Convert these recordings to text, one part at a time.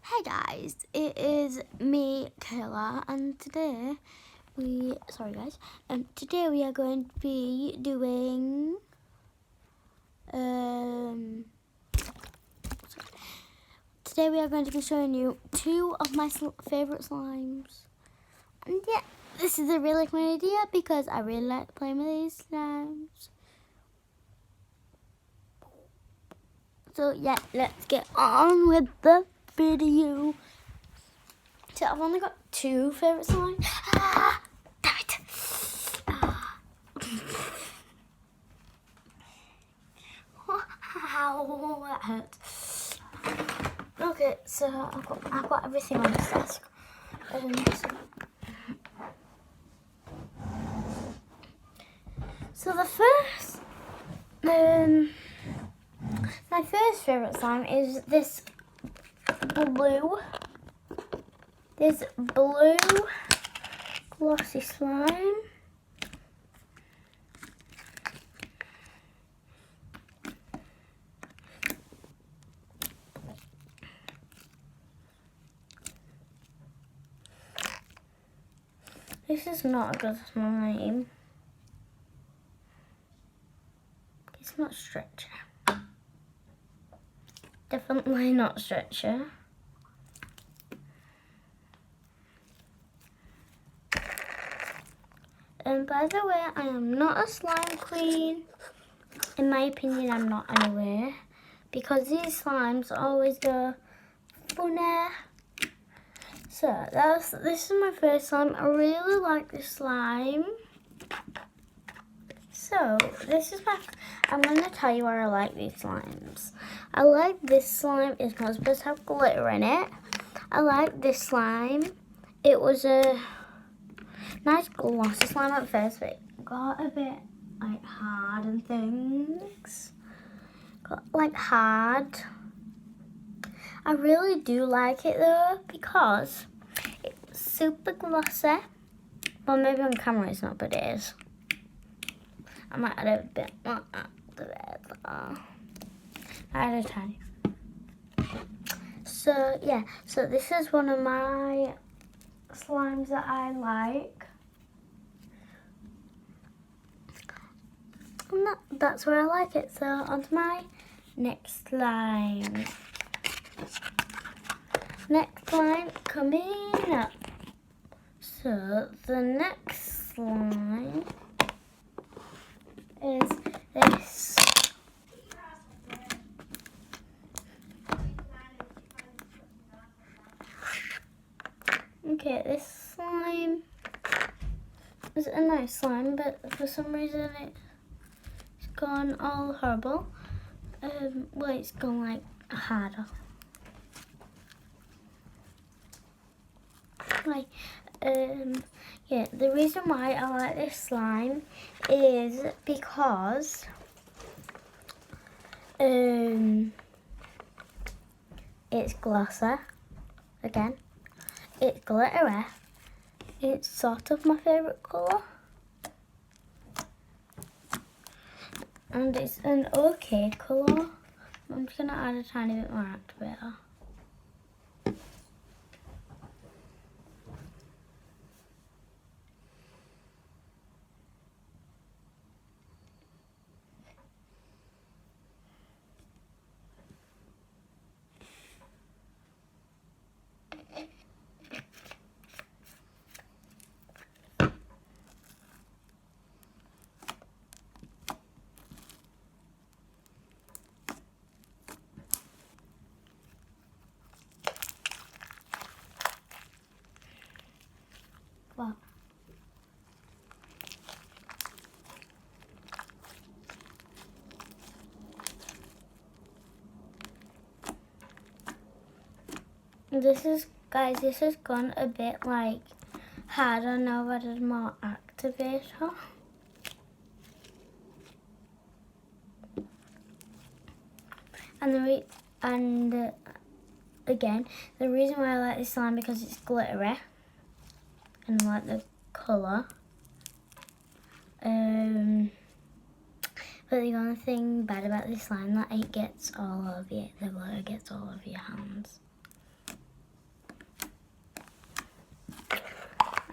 Hey guys, it is me, Kayla, and today we are going to be doing today we are going to be showing you two of my favorite slimes. And yeah, this is a really fun idea because I really like playing with these slimes. So yeah, let's get on with the video. So I've only got two favorite slimes. Damn it. Ow, that hurts. Okay, so I've got everything on this desk. So the first, my first favorite slime is this blue glossy slime. This is not a good slime. It's not Stretcher. Definitely not Stretcher. And by the way, I am not a slime queen. In my opinion, I'm not anyway. Because these slimes always go funny. So, this is my first slime. I really like this slime. So, I'm going to tell you why I like these slimes. I like this slime. It's not supposed to have glitter in it. I like this slime. It was a nice glossy slime at first, but it got a bit like hard and things. Got like hard. I really do like it though because it's super glossy. Well, maybe on camera it's not, but it is. I might add a bit more after that. I add a tiny. So yeah, so this is one of my slimes that I like. And that's where I like it. So onto my next slime. Next slime coming up. So the next slime is this. Okay, this slime is a nice slime, but for some reason it's gone all horrible. Well, it's gone like harder. Right. Yeah, the reason why I like this slime is because it's glossy again. It's glittery. It's sort of my favourite colour. And it's an okay colour. I'm just going to add a tiny bit more activator. Well, this has gone a bit like harder now that it's more activator. And again, the reason why I like this slime because it's glittery and I like the colour. But the only thing bad about this slime that it gets all of you, the glitter gets all of your hands.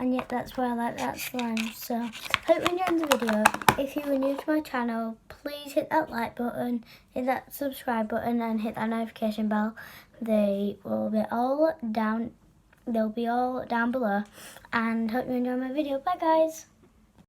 and yet that's why I like that slime. So hope you enjoyed the video. If you are new to my channel, please hit that like button, hit that subscribe button, and hit that notification bell. They'll be all down below. And hope you enjoy my video. Bye guys.